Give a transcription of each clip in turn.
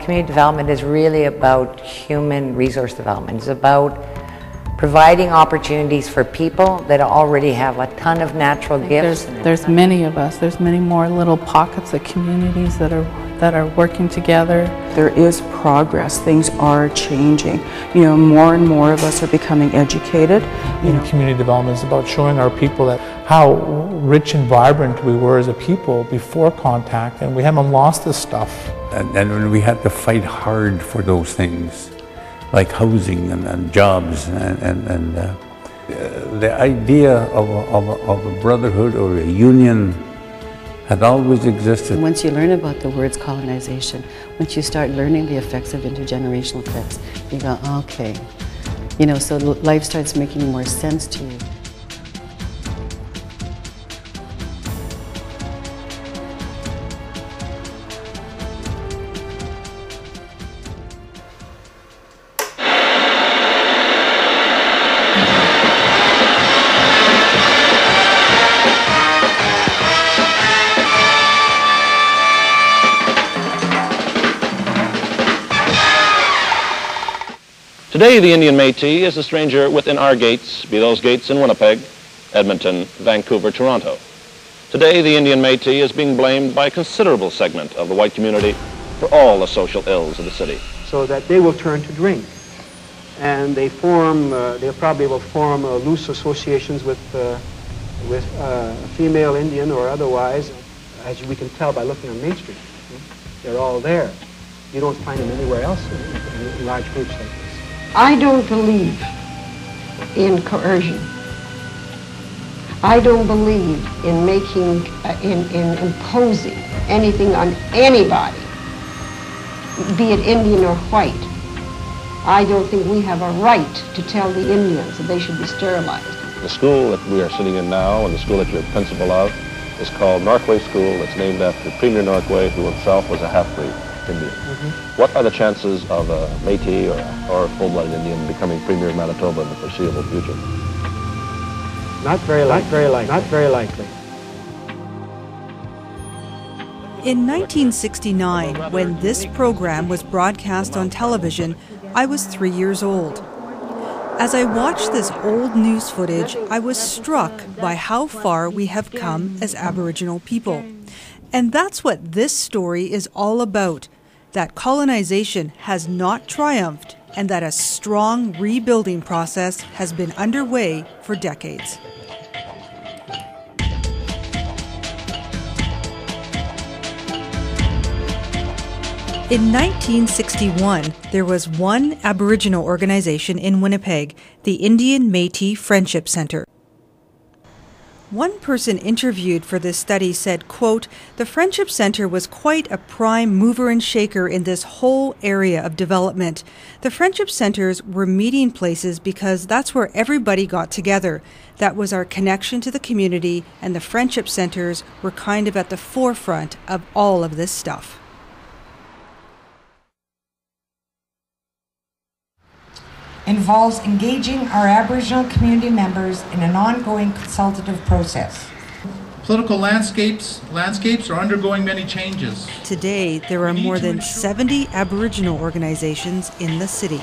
community development is really about human resource development. It's about providing opportunities for people that already have a ton of natural gifts. There's many of us. There's many more little pockets of communities that are working together. There is progress. Things are changing. You know, more and more of us are becoming educated. Community development is about showing our people that how rich and vibrant we were as a people before contact, and we haven't lost this stuff. And we had to fight hard for those things, like housing and jobs, and the idea of a brotherhood or a union had always existed. Once you learn about the words colonization, once you start learning the effects of intergenerational effects, you go, okay, you know, so life starts making more sense to you. Today, the Indian Métis is a stranger within our gates, be those gates in Winnipeg, Edmonton, Vancouver, Toronto. Today, the Indian Métis is being blamed by a considerable segment of the white community for all the social ills of the city. So that they will turn to drink. And they probably will form loose associations with a female Indian or otherwise, as we can tell by looking on Main Street. They're all there. You don't find them anywhere else in large groups like this. I don't believe in coercion. I don't believe in making, in imposing anything on anybody, be it Indian or white. I don't think we have a right to tell the Indians that they should be sterilized. The school that we are sitting in now, and the school that you're principal of, is called Northway School. It's named after Premier Northway, who himself was a half-breed Indian. What are the chances of a Métis or a full-blooded Indian becoming Premier of Manitoba in the foreseeable future? Not very likely. In 1969, when this program was broadcast on television, I was 3 years old. As I watched this old news footage, I was struck by how far we have come as Aboriginal people. And that's what this story is all about. That colonization has not triumphed and that a strong rebuilding process has been underway for decades. In 1961, there was one Aboriginal organization in Winnipeg, the Indian Métis Friendship Centre. One person interviewed for this study said, quote, "The Friendship Centre was quite a prime mover and shaker in this whole area of development. The Friendship Centres were meeting places because that's where everybody got together. That was our connection to the community, and the Friendship Centres were kind of at the forefront of all of this stuff." Involves engaging our Aboriginal community members in an ongoing consultative process. Political landscapes are undergoing many changes. Today, there are more than 70 Aboriginal organizations in the city.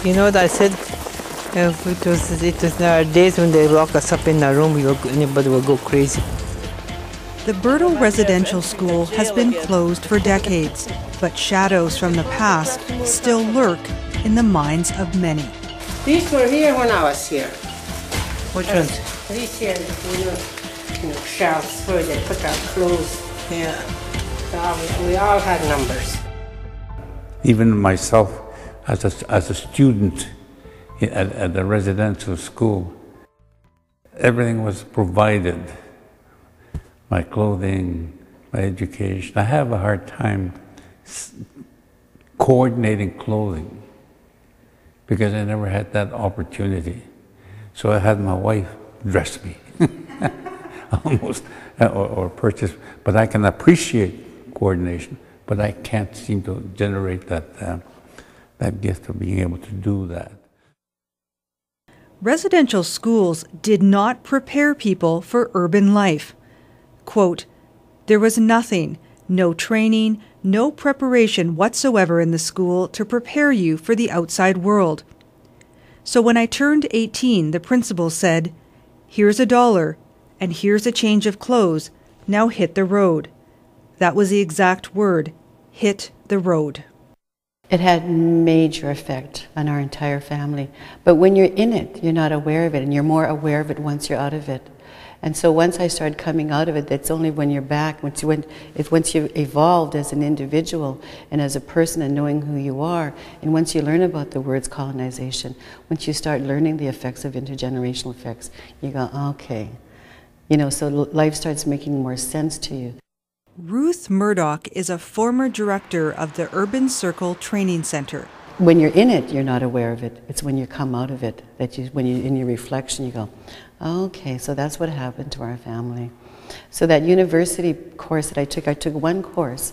You know what I said? It was days when they lock us up in a room, anybody will go crazy. The Birtle Residential School has been closed for decades, but shadows from the past still lurk in the minds of many. These were here when I was here. Which ones? These here, shelves where they put our clothes. Yeah. So we all had numbers. Even myself, as a student at the residential school, everything was provided. My clothing, my education. I have a hard time coordinating clothing because I never had that opportunity. So I had my wife dress me, almost, or purchase. But I can appreciate coordination, but I can't seem to generate that gift of being able to do that. Residential schools did not prepare people for urban life. Quote, "There was nothing, no training, no preparation whatsoever in the school to prepare you for the outside world. So when I turned 18, the principal said, 'Here's $1, and here's a change of clothes. Now hit the road.' That was the exact word, hit the road." It had major effect on our entire family. But when you're in it, you're not aware of it, and you're more aware of it once you're out of it. And so once I started coming out of it, that's only when you're back, once you've evolved as an individual and as a person and knowing who you are, and once you learn about the words colonization, once you start learning the effects of intergenerational effects, you go, okay. You know, so life starts making more sense to you. Ruth Murdoch is a former director of the Urban Circle Training Center. When you're in it, you're not aware of it. It's when you come out of it that when you in your reflection, you go, okay, so that's what happened to our family. So that university course that I took one course,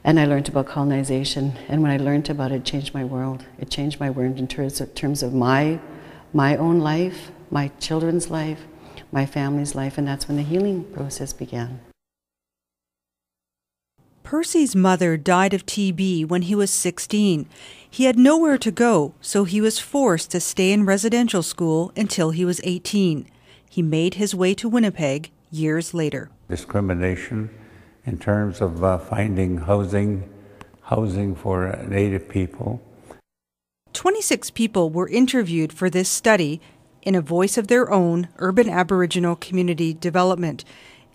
and I learned about colonization. And when I learned about it, it changed my world. It changed my world in terms of my own life, my children's life, my family's life, and that's when the healing process began. Percy's mother died of TB when he was 16. He had nowhere to go, so he was forced to stay in residential school until he was 18. He made his way to Winnipeg years later. Discrimination in terms of finding housing for Native people. 26 people were interviewed for this study in a voice of their own urban Aboriginal community development.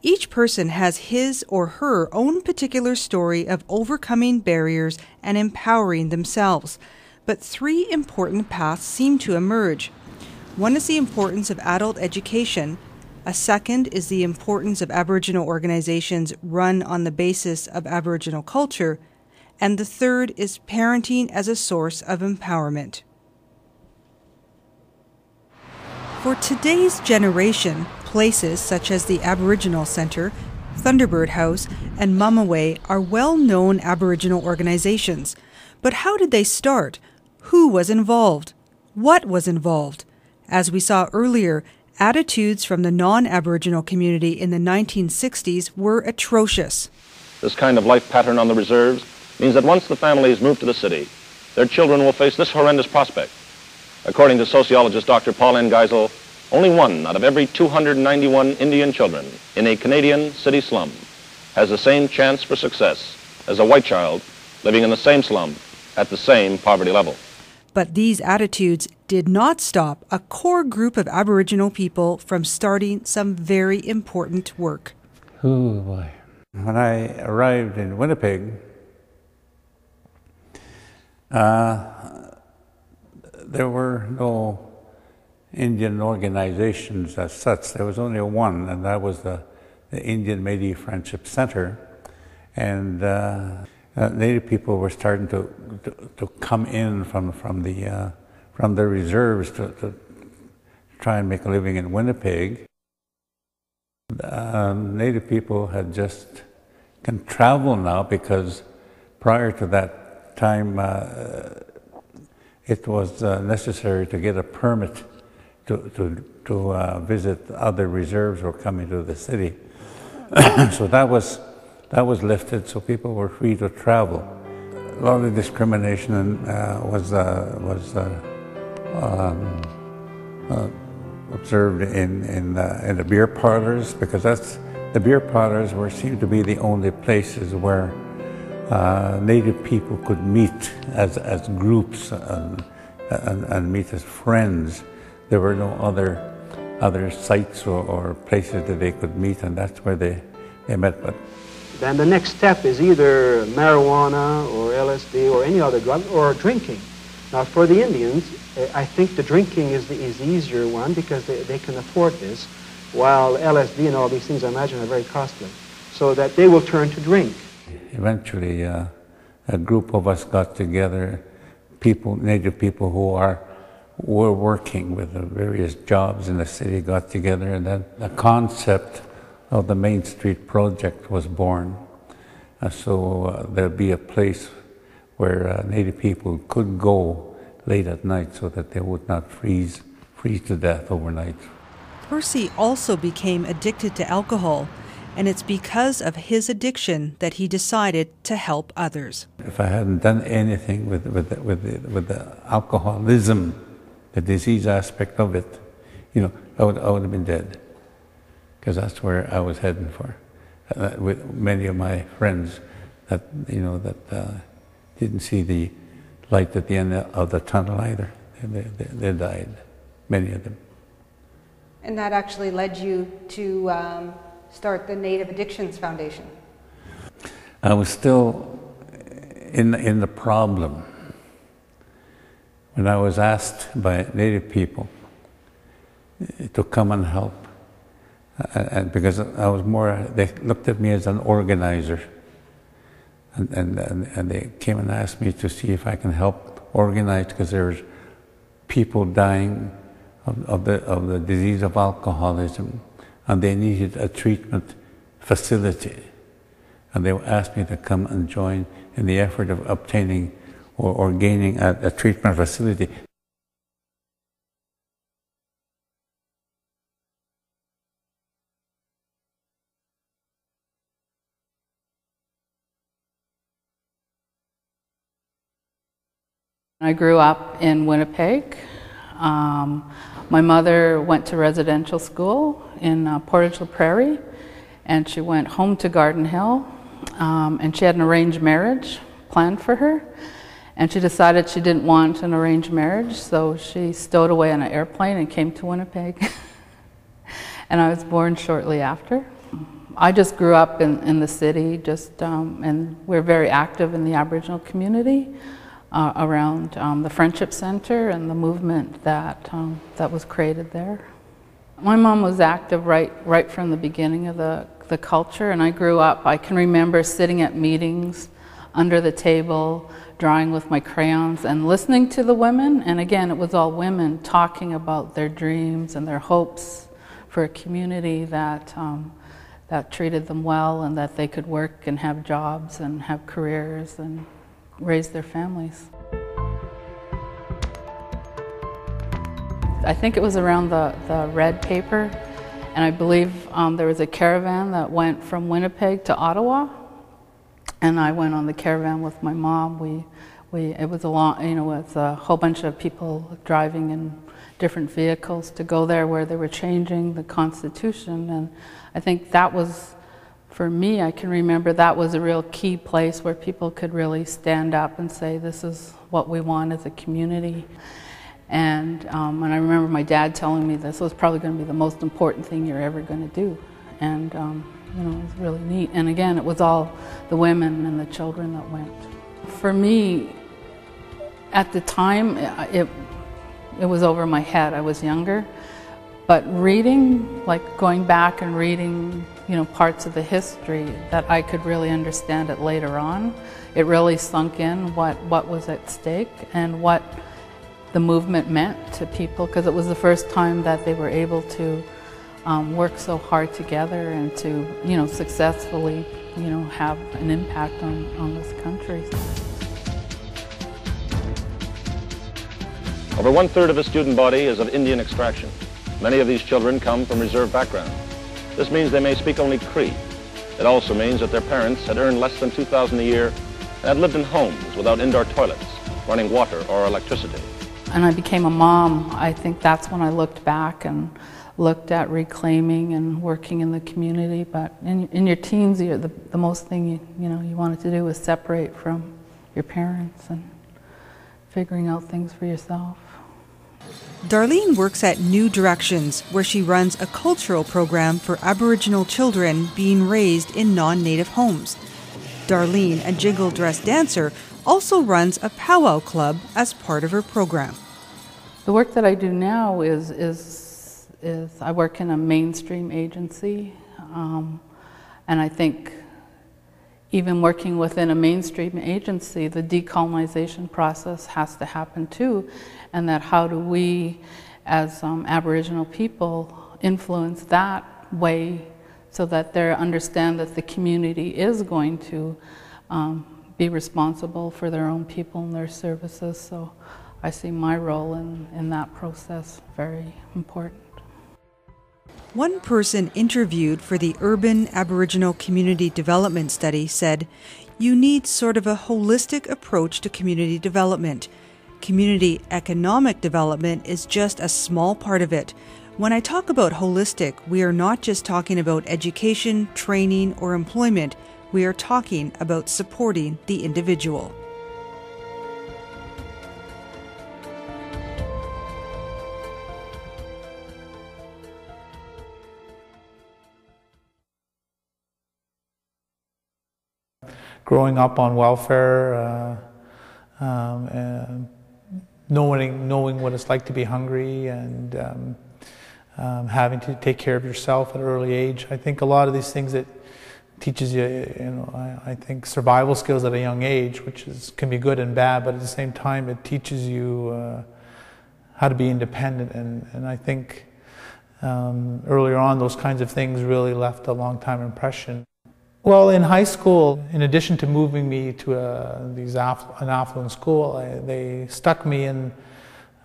Each person has his or her own particular story of overcoming barriers and empowering themselves. But 3 important paths seem to emerge. One is the importance of adult education. A second is the importance of Aboriginal organizations run on the basis of Aboriginal culture. And the third is parenting as a source of empowerment. For today's generation, places such as the Aboriginal Centre, Thunderbird House, and Mamaway are well-known Aboriginal organizations. But how did they start? Who was involved? What was involved? As we saw earlier, attitudes from the non-Aboriginal community in the 1960s were atrocious. This kind of life pattern on the reserves means that once the families move to the city, their children will face this horrendous prospect. According to sociologist Dr. Paul N. Geisel, only 1 out of every 291 Indian children in a Canadian city slum has the same chance for success as a white child living in the same slum at the same poverty level. But these attitudes did not stop a core group of Aboriginal people from starting some very important work. Oh boy. When I arrived in Winnipeg, there were no Indian organizations as such. There was only one, and that was the Indian Métis Friendship Center. And Native people were starting to come in from the reserves to try and make a living in Winnipeg. Native people can travel now because prior to that time it was necessary to get a permit to visit other reserves or come into the city. So that was lifted, so people were free to travel. A lot of discrimination was observed in the beer parlors, because the beer parlors seemed to be the only places where Native people could meet as groups and meet as friends. There were no other sites or places that they could meet, and that's where they met. But then the next step is either marijuana or LSD or any other drug, or drinking. Now for the Indians, I think the drinking is the easier one because they can afford this, while LSD and all these things I imagine are very costly, so that they will turn to drink. Eventually a group of us got together, Native people who were working with the various jobs in the city got together, and then the concept of the Main Street Project was born. So there'd be a place where Native people could go late at night so that they would not freeze freeze to death overnight. Percy also became addicted to alcohol, and it's because of his addiction that he decided to help others. If I hadn't done anything with the alcoholism, the disease aspect of it, you know, I would have been dead, because that's where I was heading for. With many of my friends that, you know, that didn't see the light at the end of the tunnel either. They died, many of them. And that actually led you to start the Native Addictions Foundation. I was still in the problem when I was asked by Native people to come and help. And because I was more, they looked at me as an organizer. And they came and asked me to see if I can help organize, because there's people dying of the disease of alcoholism, and they needed a treatment facility. And they asked me to come and join in the effort of obtaining or gaining a treatment facility. I grew up in Winnipeg. My mother went to residential school in Portage la Prairie, and she went home to Garden Hill, and she had an arranged marriage planned for her, and she decided she didn't want an arranged marriage, so she stowed away on an airplane and came to Winnipeg. And I was born shortly after. I just grew up in the city, and we're very active in the Aboriginal community. Around the Friendship Center and the movement that was created there. My mom was active right from the beginning of the culture, and I grew up, I can remember sitting at meetings under the table, drawing with my crayons and listening to the women, and again it was all women talking about their dreams and their hopes for a community that treated them well and that they could work and have jobs and have careers and raise their families. I think it was around the red paper, and I believe there was a caravan that went from Winnipeg to Ottawa, and I went on the caravan with my mom. It was a whole bunch of people driving in different vehicles to go there where they were changing the Constitution, and I think that was, for me, I can remember that was a real key place where people could really stand up and say, this is what we want as a community. And I remember my dad telling me this was probably going to be the most important thing you're ever going to do. And you know, it was really neat. And again, it was all the women and the children that went. For me, at the time, it was over my head. I was younger. But reading, like going back and reading, you know, parts of the history that I could really understand it later on, it really sunk in what was at stake and what the movement meant to people, because it was the first time that they were able to work so hard together and to, you know, successfully, you know, have an impact on this country. Over 1/3 of the student body is of Indian extraction. Many of these children come from reserve backgrounds. This means they may speak only Cree. It also means that their parents had earned less than $2,000 a year and had lived in homes without indoor toilets, running water or electricity. And I became a mom. I think that's when I looked back and looked at reclaiming and working in the community. But in your teens, the most thing you wanted to do was separate from your parents and figuring out things for yourself. Darlene works at New Directions, where she runs a cultural program for Aboriginal children being raised in non-native homes. Darlene, a jingle dress dancer, also runs a powwow club as part of her program. The work that I do now is I work in a mainstream agency, and I think even working within a mainstream agency, the decolonization process has to happen too, and that how do we, as Aboriginal people, influence that way so that they understand that the community is going to be responsible for their own people and their services. So I see my role in that process very important. One person interviewed for the Urban Aboriginal Community Development Study said, "You need sort of a holistic approach to community development. Community economic development is just a small part of it. When I talk about holistic, we are not just talking about education, training, or employment. We are talking about supporting the individual." Growing up on welfare, and knowing what it's like to be hungry, and having to take care of yourself at an early age. I think a lot of these things that teaches you, I think survival skills at a young age, which can be good and bad, but at the same time it teaches you how to be independent. And I think earlier on those kinds of things really left a long time impression. Well, in high school, in addition to moving me to an affluent school, they stuck me in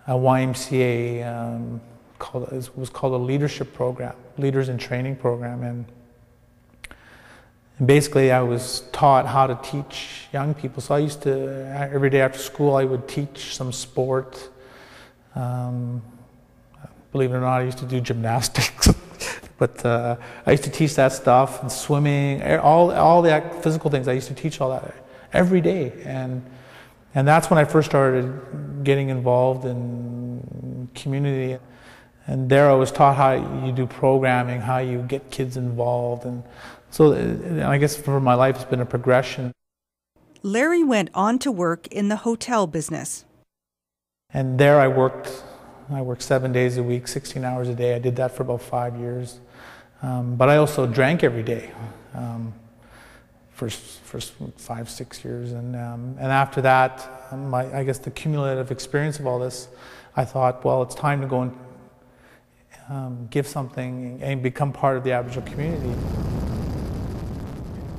a YMCA, it was called a leadership program, Leaders in Training program. And basically I was taught how to teach young people. So I used to, every day after school, I would teach some sport. Believe it or not, I used to do gymnastics. But I used to teach that stuff, and swimming, all the physical things. I used to teach all that every day, and that's when I first started getting involved in community. And there I was taught how you do programming, how you get kids involved, and so I guess for my life it's been a progression. Larry went on to work in the hotel business. And there I worked 7 days a week, 16 hours a day. I did that for about 5 years. But I also drank every day for 5-6 years. And after that, I guess the cumulative experience of all this, I thought, well, it's time to go and give something and become part of the Aboriginal community.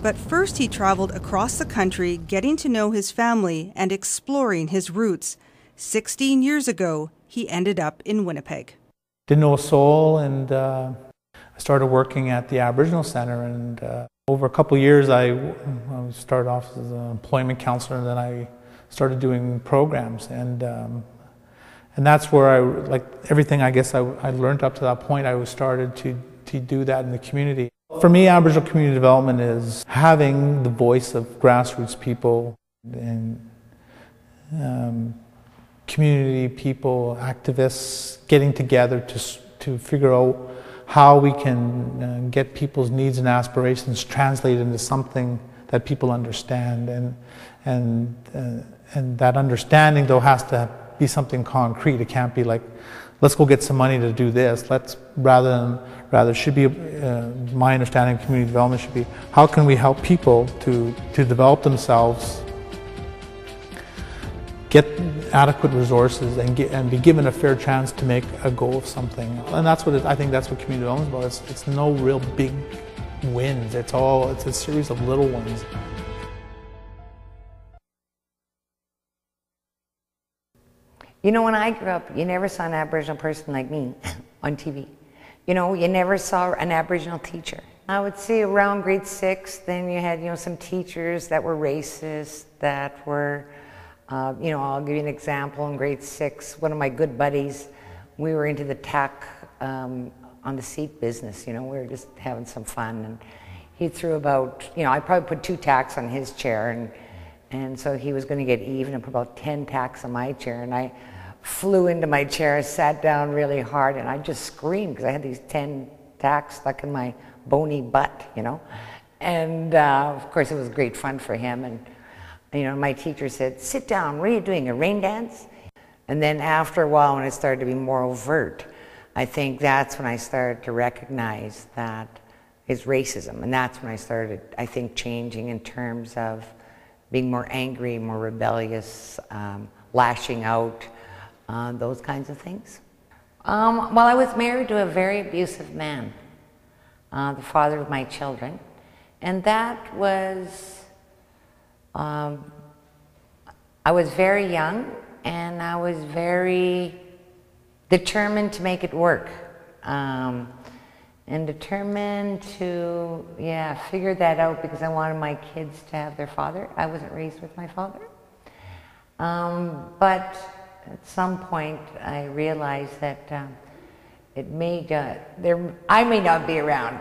But first he traveled across the country, getting to know his family and exploring his roots. 16 years ago, he ended up in Winnipeg. Didn't know a soul, and I started working at the Aboriginal Centre, and over a couple of years I started off as an employment counsellor, and then I started doing programs, and that's where like everything I guess I learned up to that point, I started to do that in the community. For me, Aboriginal community development is having the voice of grassroots people and community people, activists, getting together to figure out how we can get people's needs and aspirations translated into something that people understand, and that understanding though has to be something concrete. It can't be like, let's go get some money to do this. Rather should be my understanding of community development should be, how can we help people to develop themselves, get adequate resources, and be given a fair chance to make a go of something. And that's what I think that's what community development is about. It's no real big wins. It's a series of little ones. You know, when I grew up, you never saw an Aboriginal person like me on TV. You know, you never saw an Aboriginal teacher. I would say around grade 6, then you had, some teachers that were racist, that were, I'll give you an example. In grade 6, one of my good buddies, we were into the tack on the seat business, we were just having some fun, and he threw about, I probably put 2 tacks on his chair, and so he was going to get even and put about 10 tacks on my chair, and I flew into my chair, sat down really hard, and I just screamed because I had these 10 tacks stuck in my bony butt, and of course it was great fun for him. And my teacher said, "Sit down, what are you doing, a rain dance?" And then after a while, when it started to be more overt, I think that's when I started to recognize that it's racism, and that's when I started, I think, changing in terms of being more angry, more rebellious, lashing out, those kinds of things. Well, I was married to a very abusive man, the father of my children, and that was, I was very young, and I was very determined to make it work. And determined to, figure that out because I wanted my kids to have their father. I wasn't raised with my father. But at some point I realized that I may not be around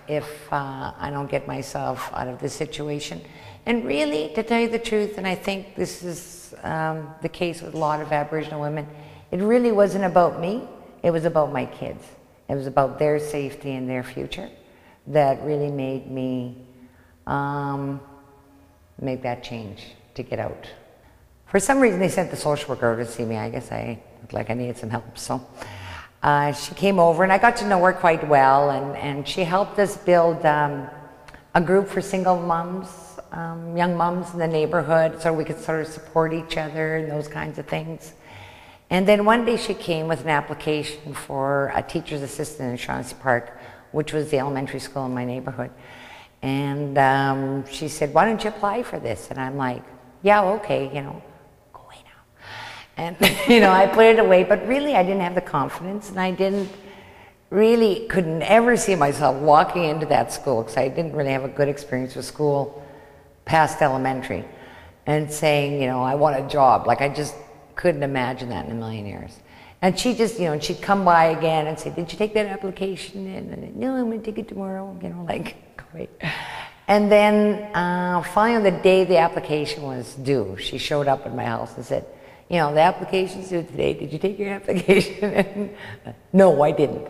if I don't get myself out of this situation. And really, to tell you the truth, and I think this is the case with a lot of Aboriginal women, it really wasn't about me, it was about my kids. It was about their safety and their future that really made me make that change to get out. For some reason, they sent the social worker over to see me. I guess I looked like I needed some help. So she came over, and I got to know her quite well, and she helped us build a group for single moms, young moms in the neighborhood, so we could sort of support each other and those kinds of things. And then one day she came with an application for a teacher's assistant in Shaughnessy Park, which was the elementary school in my neighborhood. And she said, "Why don't you apply for this?" And I'm like, "Yeah, okay, go away now." And, I put it away, but really I didn't have the confidence, and I couldn't ever see myself walking into that school because I didn't really have a good experience with school past elementary, and saying, I want a job. Like, I just couldn't imagine that in a million years. And she just, she'd come by again and say, "Did you take that application in?" And "No, I'm going to take it tomorrow." Wait. And then finally on the day the application was due, she showed up at my house and said, "The application's due today. Did you take your application?" "No, I didn't."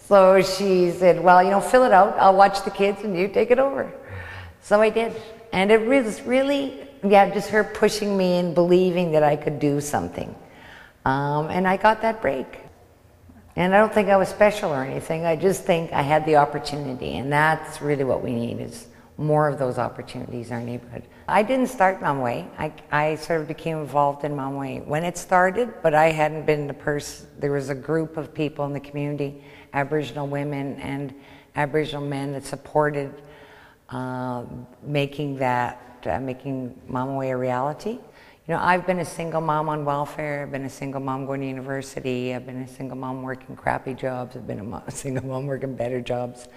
So she said, "Well, fill it out. I'll watch the kids and you take it over." So I did. And it was really, just her pushing me and believing that I could do something. And I got that break. And I don't think I was special or anything. I just think I had the opportunity. And that's really what we need, is more of those opportunities in our neighborhood. I didn't start Mamway. I sort of became involved in Mamway when it started, but I hadn't been the person. There was a group of people in the community, Aboriginal women and Aboriginal men, that supported making Mamaway a reality. I've been a single mom on welfare, I've been a single mom going to university, I've been a single mom working crappy jobs, I've been a single mom working better jobs.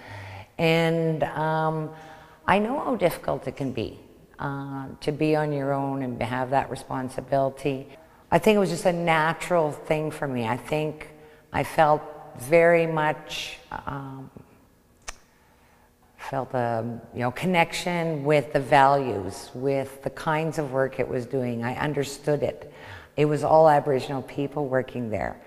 And I know how difficult it can be to be on your own and have that responsibility. I think it was just a natural thing for me. I think I felt very much connection with the values, with the kinds of work it was doing. I understood it. It was all Aboriginal people working there.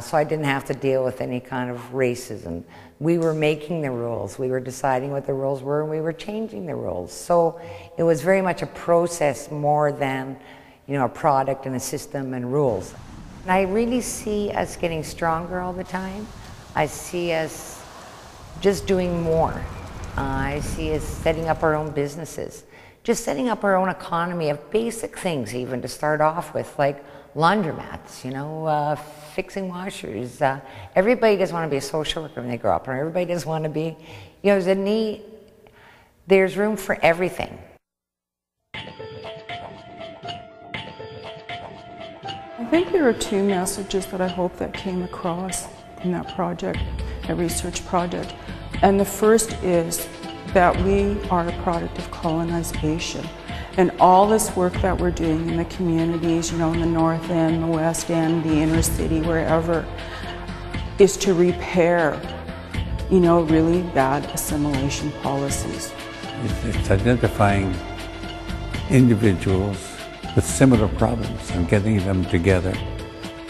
So I didn't have to deal with any kind of racism. We were making the rules. We were deciding what the rules were, and we were changing the rules. So it was very much a process more than, a product and a system and rules. And I really see us getting stronger all the time. I see us just doing more. I see us setting up our own businesses, just setting up our own economy of basic things even to start off with, like laundromats, fixing washers. Everybody doesn't want to be a social worker when they grow up, or everybody doesn't want to be, there's room for everything. I think there are two messages that I hope that came across in that project, that research project. And the first is that we are a product of colonization. And all this work that we're doing in the communities, in the North End, the West End, the inner city, wherever, is to repair, really bad assimilation policies. It's identifying individuals with similar problems and getting them together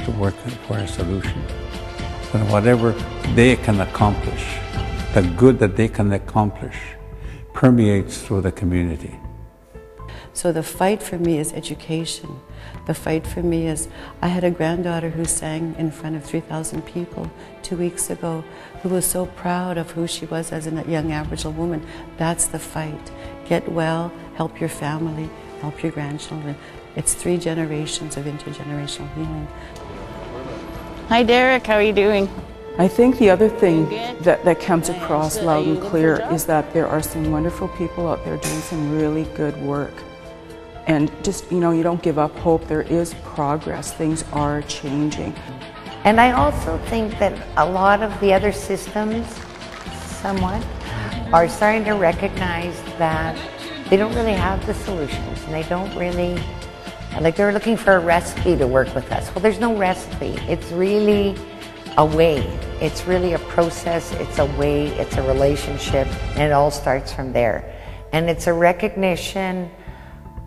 to work for a solution. And whatever they can accomplish, the good that they can accomplish, permeates through the community. So the fight for me is education. The fight for me is, I had a granddaughter who sang in front of 3,000 people 2 weeks ago, who was so proud of who she was as a young Aboriginal woman. That's the fight. Get well, help your family, help your grandchildren. It's 3 generations of intergenerational healing. Hi Derek, how are you doing? I think the other thing that comes across loud and clear is that there are some wonderful people out there doing some really good work. And just, you know, you don't give up hope. There is progress. Things are changing. And I also think that a lot of the other systems, somewhat, are starting to recognize that they don't really have the solutions, and they don't really, like, they're looking for a recipe to work with us. Well, there's no recipe. It's really a way. It's really a process. It's a way. It's a relationship, and it all starts from there. And it's a recognition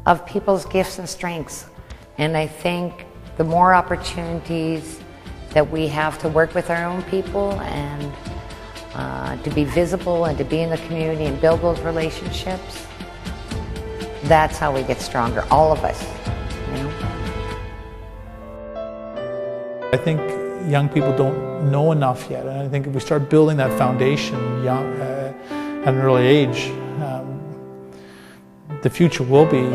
of people's gifts and strengths. And I think the more opportunities that we have to work with our own people and to be visible and to be in the community and build those relationships, that's how we get stronger, all of us, you know? I think young people don't know enough yet, and I think if we start building that foundation young, at an early age, the future will be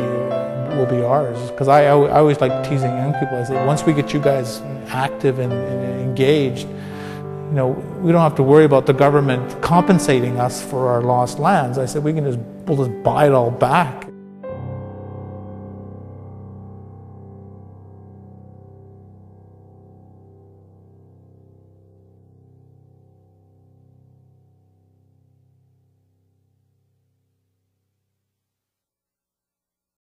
ours. Because I always like teasing young people. I say, once we get you guys active and engaged, you know, we don't have to worry about the government compensating us for our lost lands. I said we'll just buy it all back